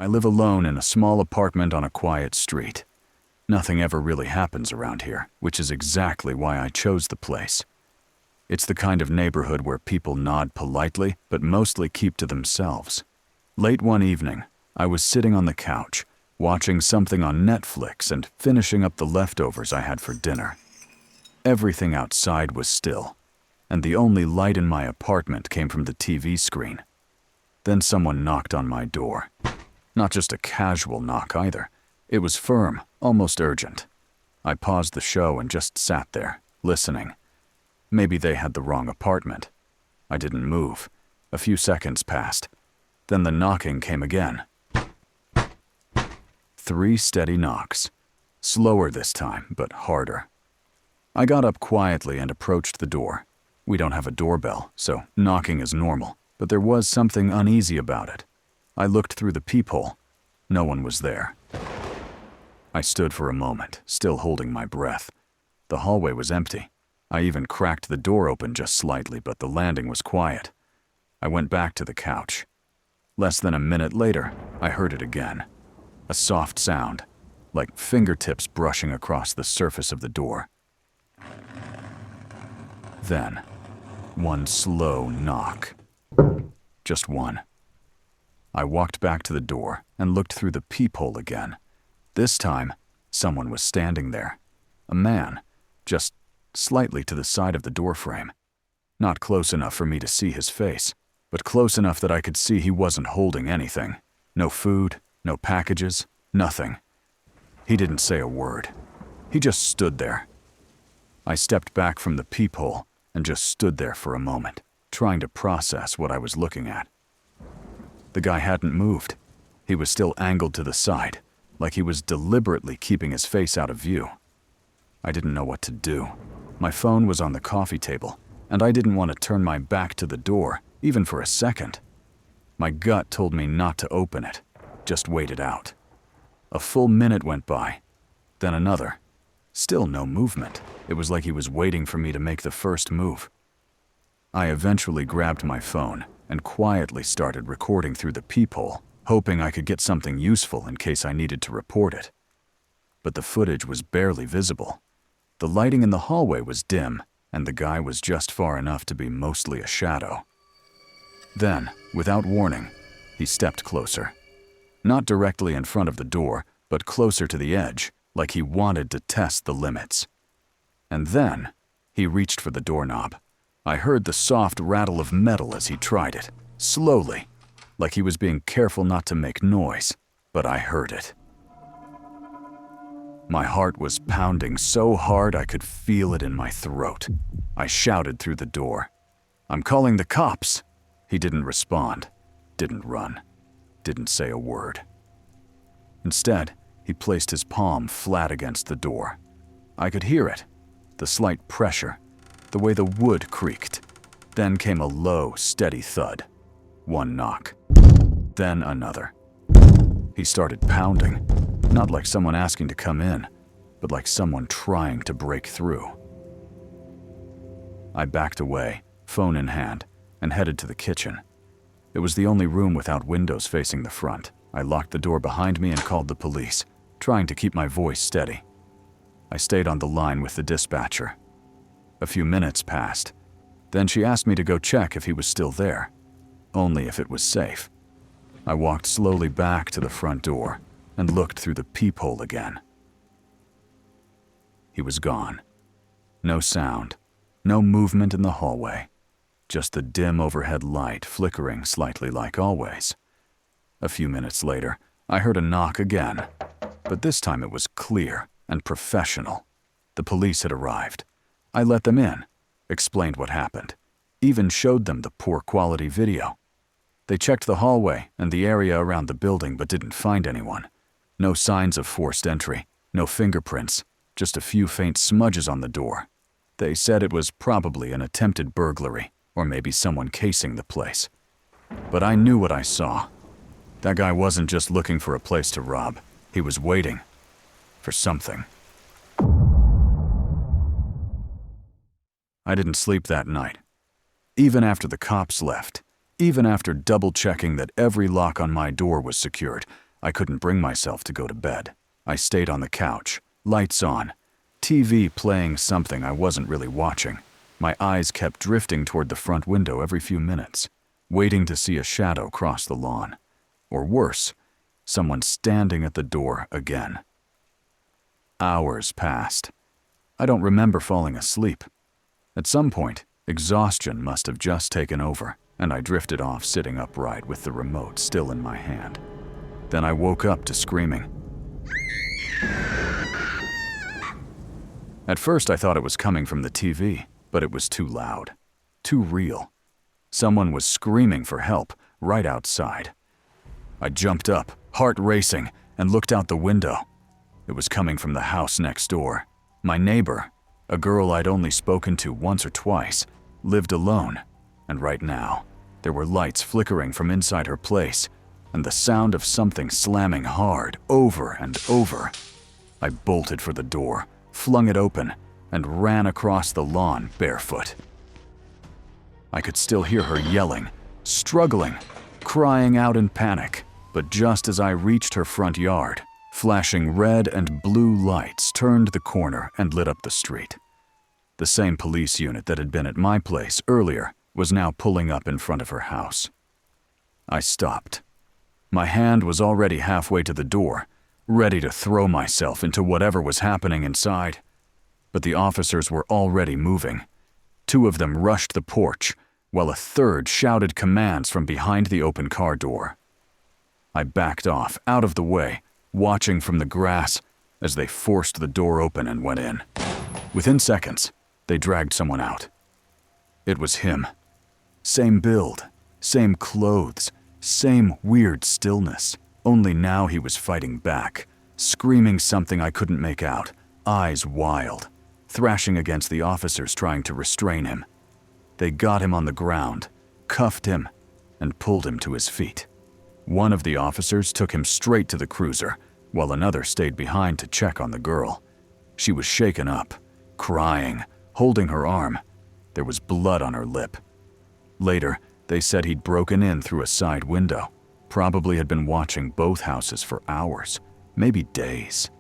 I live alone in a small apartment on a quiet street. Nothing ever really happens around here, which is exactly why I chose the place. It's the kind of neighborhood where people nod politely, but mostly keep to themselves. Late one evening, I was sitting on the couch, watching something on Netflix and finishing up the leftovers I had for dinner. Everything outside was still, and the only light in my apartment came from the TV screen. Then someone knocked on my door. Not just a casual knock either. It was firm, almost urgent. I paused the show and just sat there, listening. Maybe they had the wrong apartment. I didn't move. A few seconds passed. Then the knocking came again. 3 steady knocks. Slower this time, but harder. I got up quietly and approached the door. We don't have a doorbell, so knocking is normal, but there was something uneasy about it. I looked through the peephole. No one was there. I stood for a moment, still holding my breath. The hallway was empty. I even cracked the door open just slightly, but the landing was quiet. I went back to the couch. Less than a minute later, I heard it again. A soft sound, like fingertips brushing across the surface of the door. Then, one slow knock. Just one. I walked back to the door and looked through the peephole again. This time, someone was standing there. A man, just slightly to the side of the doorframe. Not close enough for me to see his face, but close enough that I could see he wasn't holding anything. No food, no packages, nothing. He didn't say a word. He just stood there. I stepped back from the peephole and just stood there for a moment, trying to process what I was looking at. The guy hadn't moved. He was still angled to the side, like he was deliberately keeping his face out of view. I didn't know what to do. My phone was on the coffee table, and I didn't want to turn my back to the door, even for a second. My gut told me not to open it, just wait it out. A full minute went by, then another. Still no movement. It was like he was waiting for me to make the first move. I eventually grabbed my phone and quietly started recording through the peephole, hoping I could get something useful in case I needed to report it. But the footage was barely visible. The lighting in the hallway was dim, and the guy was just far enough to be mostly a shadow. Then, without warning, he stepped closer. Not directly in front of the door, but closer to the edge, like he wanted to test the limits. And then, he reached for the doorknob. I heard the soft rattle of metal as he tried it, slowly, like he was being careful not to make noise, but I heard it. My heart was pounding so hard I could feel it in my throat. I shouted through the door, "I'm calling the cops!" He didn't respond, didn't run, didn't say a word. Instead, he placed his palm flat against the door. I could hear it, the slight pressure, the way the wood creaked. Then came a low, steady thud. One knock. Then another. He started pounding, not like someone asking to come in, but like someone trying to break through. I backed away, phone in hand, and headed to the kitchen. It was the only room without windows facing the front. I locked the door behind me and called the police, trying to keep my voice steady. I stayed on the line with the dispatcher. A few minutes passed. Then she asked me to go check if he was still there, only if it was safe. I walked slowly back to the front door and looked through the peephole again. He was gone. No sound, no movement in the hallway, just the dim overhead light flickering slightly like always. A few minutes later, I heard a knock again, but this time it was clear and professional. The police had arrived. I let them in, explained what happened, even showed them the poor quality video. They checked the hallway and the area around the building but didn't find anyone. No signs of forced entry, no fingerprints, just a few faint smudges on the door. They said it was probably an attempted burglary, or maybe someone casing the place. But I knew what I saw. That guy wasn't just looking for a place to rob. He was waiting for something. I didn't sleep that night. Even after the cops left, even after double-checking that every lock on my door was secured, I couldn't bring myself to go to bed. I stayed on the couch, lights on, TV playing something I wasn't really watching. My eyes kept drifting toward the front window every few minutes, waiting to see a shadow cross the lawn. Or worse, someone standing at the door again. Hours passed. I don't remember falling asleep. At some point, exhaustion must have just taken over, and I drifted off sitting upright with the remote still in my hand. Then I woke up to screaming. At first I thought it was coming from the TV, but it was too loud, too real. Someone was screaming for help right outside. I jumped up, heart racing, and looked out the window. It was coming from the house next door. My neighbor, a girl I'd only spoken to once or twice, lived alone, and right now, there were lights flickering from inside her place, and the sound of something slamming hard over and over. I bolted for the door, flung it open, and ran across the lawn barefoot. I could still hear her yelling, struggling, crying out in panic, but just as I reached her front yard, flashing red and blue lights turned the corner and lit up the street. The same police unit that had been at my place earlier was now pulling up in front of her house. I stopped. My hand was already halfway to the door, ready to throw myself into whatever was happening inside. But the officers were already moving. 2 of them rushed the porch, while a third shouted commands from behind the open car door. I backed off, out of the way, watching from the grass as they forced the door open and went in. Within seconds, they dragged someone out. It was him. Same build, same clothes, same weird stillness. Only now he was fighting back, screaming something I couldn't make out, eyes wild, thrashing against the officers trying to restrain him. They got him on the ground, cuffed him, and pulled him to his feet. One of the officers took him straight to the cruiser, while another stayed behind to check on the girl. She was shaken up, crying, holding her arm. There was blood on her lip. Later, they said he'd broken in through a side window, probably had been watching both houses for hours, maybe days.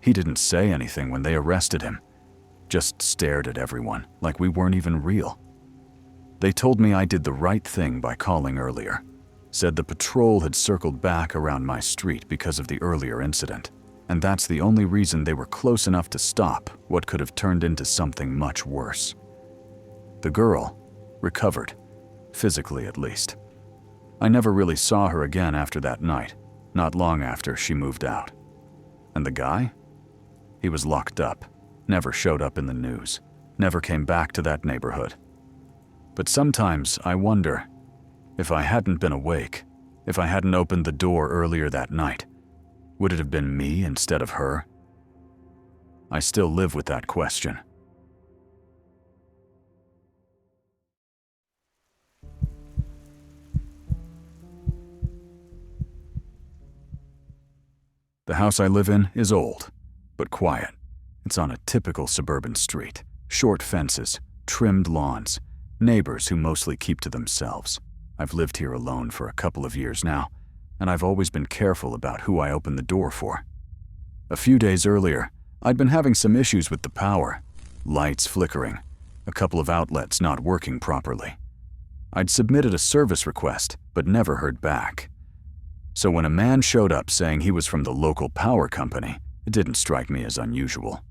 He didn't say anything when they arrested him, just stared at everyone like we weren't even real. They told me I did the right thing by calling earlier, said the patrol had circled back around my street because of the earlier incident, and that's the only reason they were close enough to stop what could have turned into something much worse. The girl recovered, physically at least. I never really saw her again after that night, not long after she moved out. And the guy? He was locked up, never showed up in the news, never came back to that neighborhood. But sometimes I wonder, if I hadn't been awake, if I hadn't opened the door earlier that night, would it have been me instead of her? I still live with that question. The house I live in is old, but quiet. It's on a typical suburban street. Short fences, trimmed lawns, neighbors who mostly keep to themselves. I've lived here alone for a couple of years now, and I've always been careful about who I open the door for. A few days earlier, I'd been having some issues with the power. Lights flickering, a couple of outlets not working properly. I'd submitted a service request, but never heard back. So when a man showed up saying he was from the local power company, it didn't strike me as unusual.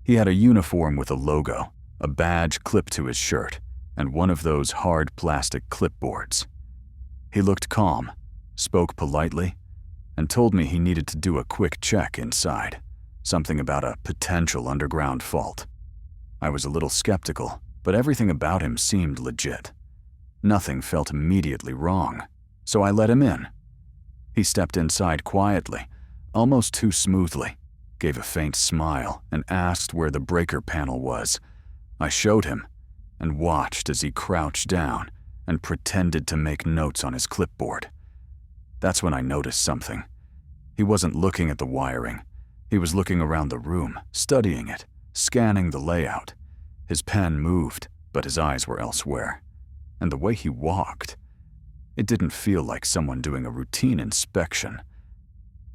He had a uniform with a logo, a badge clipped to his shirt, and one of those hard plastic clipboards. He looked calm, spoke politely, and told me he needed to do a quick check inside, something about a potential underground fault. I was a little skeptical, but everything about him seemed legit. Nothing felt immediately wrong, so I let him in. He stepped inside quietly, almost too smoothly, gave a faint smile, and asked where the breaker panel was. I showed him, and watched as he crouched down and pretended to make notes on his clipboard. That's when I noticed something. He wasn't looking at the wiring. He was looking around the room, studying it, scanning the layout. His pen moved, but his eyes were elsewhere. And the way he walked, it didn't feel like someone doing a routine inspection.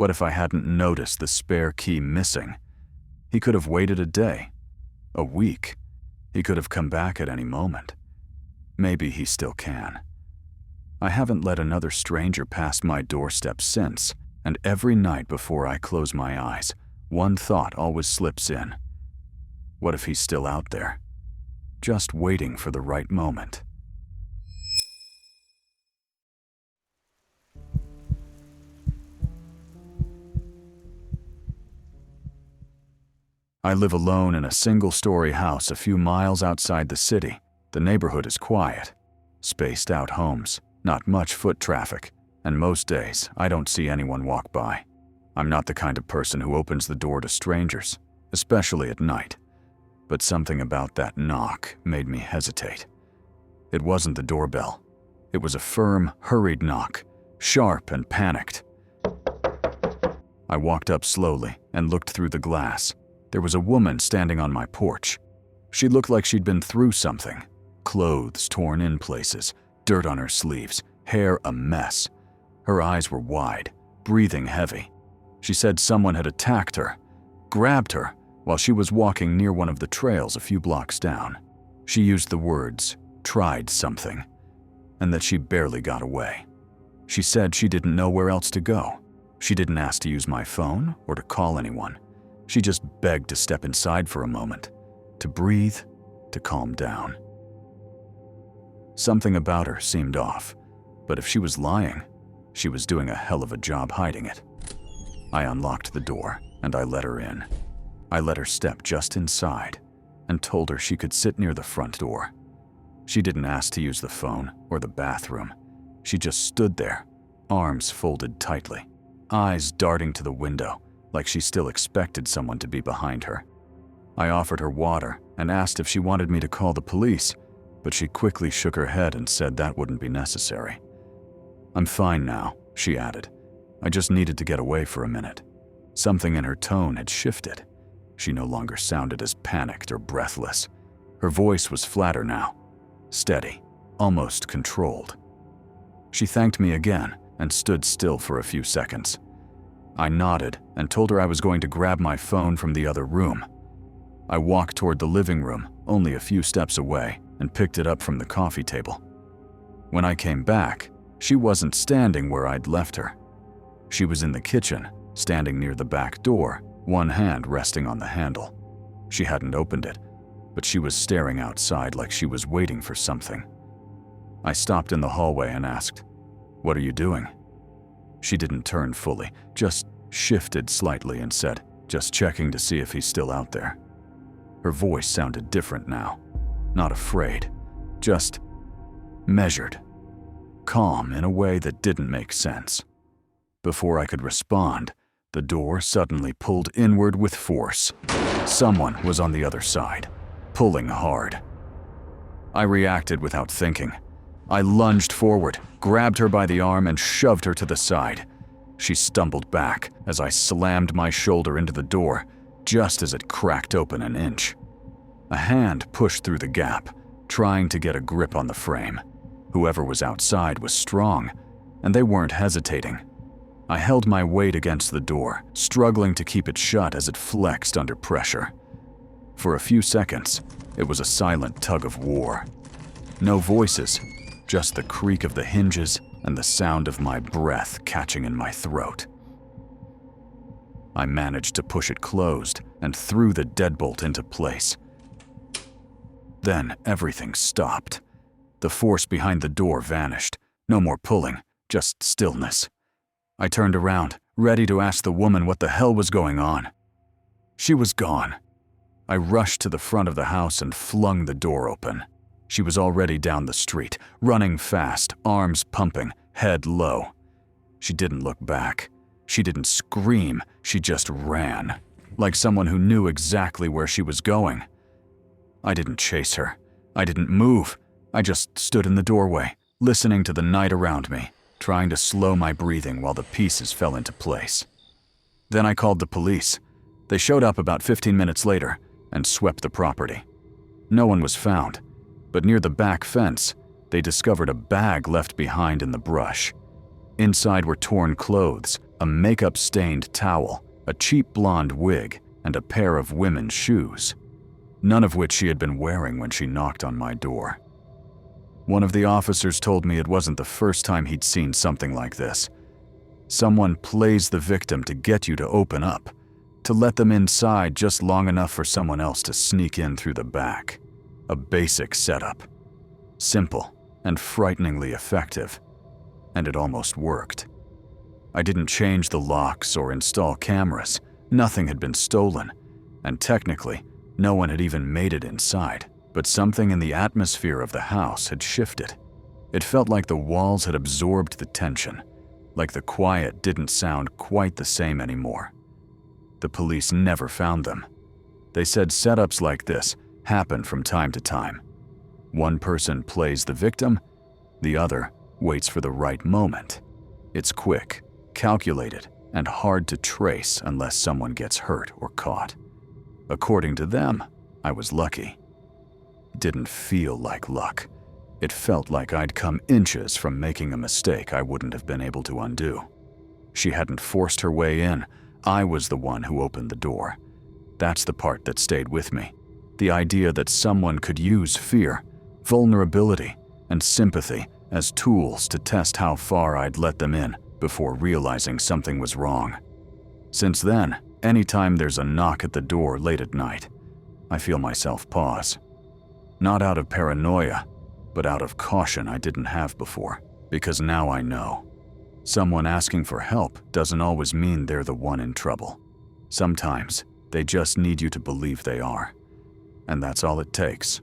What if I hadn't noticed the spare key missing? He could have waited a day, a week. He could have come back at any moment. Maybe he still can. I haven't let another stranger past my doorstep since, and every night before I close my eyes, one thought always slips in. What if he's still out there, just waiting for the right moment? I live alone in a single-story house a few miles outside the city. The neighborhood is quiet, spaced out homes, not much foot traffic, and most days I don't see anyone walk by. I'm not the kind of person who opens the door to strangers, especially at night. But something about that knock made me hesitate. It wasn't the doorbell. It was a firm, hurried knock, sharp and panicked. I walked up slowly and looked through the glass. There was a woman standing on my porch. She looked like she'd been through something. Clothes torn in places, dirt on her sleeves, hair a mess. Her eyes were wide, breathing heavy. She said someone had attacked her, grabbed her, while she was walking near one of the trails a few blocks down. She used the words, "tried something," and that she barely got away. She said she didn't know where else to go. She didn't ask to use my phone or to call anyone. She just begged to step inside for a moment, to breathe, to calm down. Something about her seemed off, but if she was lying, she was doing a hell of a job hiding it. I unlocked the door and I let her in. I let her step just inside and told her she could sit near the front door. She didn't ask to use the phone or the bathroom. She just stood there, arms folded tightly, eyes darting to the window, like she still expected someone to be behind her. I offered her water and asked if she wanted me to call the police, but she quickly shook her head and said that wouldn't be necessary. "I'm fine now," she added. "I just needed to get away for a minute." Something in her tone had shifted. She no longer sounded as panicked or breathless. Her voice was flatter now, steady, almost controlled. She thanked me again and stood still for a few seconds. I nodded and told her I was going to grab my phone from the other room. I walked toward the living room, only a few steps away, and picked it up from the coffee table. When I came back, she wasn't standing where I'd left her. She was in the kitchen, standing near the back door, one hand resting on the handle. She hadn't opened it, but she was staring outside like she was waiting for something. I stopped in the hallway and asked, "What are you doing?" She didn't turn fully, just shifted slightly and said, "Just checking to see if he's still out there." Her voice sounded different now, not afraid, just measured, calm in a way that didn't make sense. Before I could respond, the door suddenly pulled inward with force. Someone was on the other side, pulling hard. I reacted without thinking. I lunged forward, grabbed her by the arm and shoved her to the side. She stumbled back as I slammed my shoulder into the door, just as it cracked open an inch. A hand pushed through the gap, trying to get a grip on the frame. Whoever was outside was strong, and they weren't hesitating. I held my weight against the door, struggling to keep it shut as it flexed under pressure. For a few seconds, it was a silent tug of war. No voices, just the creak of the hinges and the sound of my breath catching in my throat. I managed to push it closed and threw the deadbolt into place. Then everything stopped. The force behind the door vanished. No more pulling, just stillness. I turned around, ready to ask the woman what the hell was going on. She was gone. I rushed to the front of the house and flung the door open. She was already down the street, running fast, arms pumping, head low. She didn't look back. She didn't scream, she just ran, like someone who knew exactly where she was going. I didn't chase her. I didn't move. I just stood in the doorway, listening to the night around me, trying to slow my breathing while the pieces fell into place. Then I called the police. They showed up about 15 minutes later and swept the property. No one was found, but near the back fence, they discovered a bag left behind in the brush. Inside were torn clothes, a makeup-stained towel, a cheap blonde wig, and a pair of women's shoes, none of which she had been wearing when she knocked on my door. One of the officers told me it wasn't the first time he'd seen something like this. Someone plays the victim to get you to open up, to let them inside just long enough for someone else to sneak in through the back. A basic setup. Simple and frighteningly effective. And it almost worked. I didn't change the locks or install cameras. Nothing had been stolen, and technically, no one had even made it inside. But something in the atmosphere of the house had shifted. It felt like the walls had absorbed the tension, like the quiet didn't sound quite the same anymore. The police never found them. They said setups like this happen from time to time. One person plays the victim, the other waits for the right moment. It's quick, calculated, and hard to trace unless someone gets hurt or caught. According to them, I was lucky. It didn't feel like luck. It felt like I'd come inches from making a mistake I wouldn't have been able to undo. She hadn't forced her way in. I was the one who opened the door. That's the part that stayed with me. The idea that someone could use fear, vulnerability, and sympathy as tools to test how far I'd let them in before realizing something was wrong. Since then, anytime there's a knock at the door late at night, I feel myself pause. Not out of paranoia, but out of caution I didn't have before, because now I know. Someone asking for help doesn't always mean they're the one in trouble. Sometimes, they just need you to believe they are. And that's all it takes.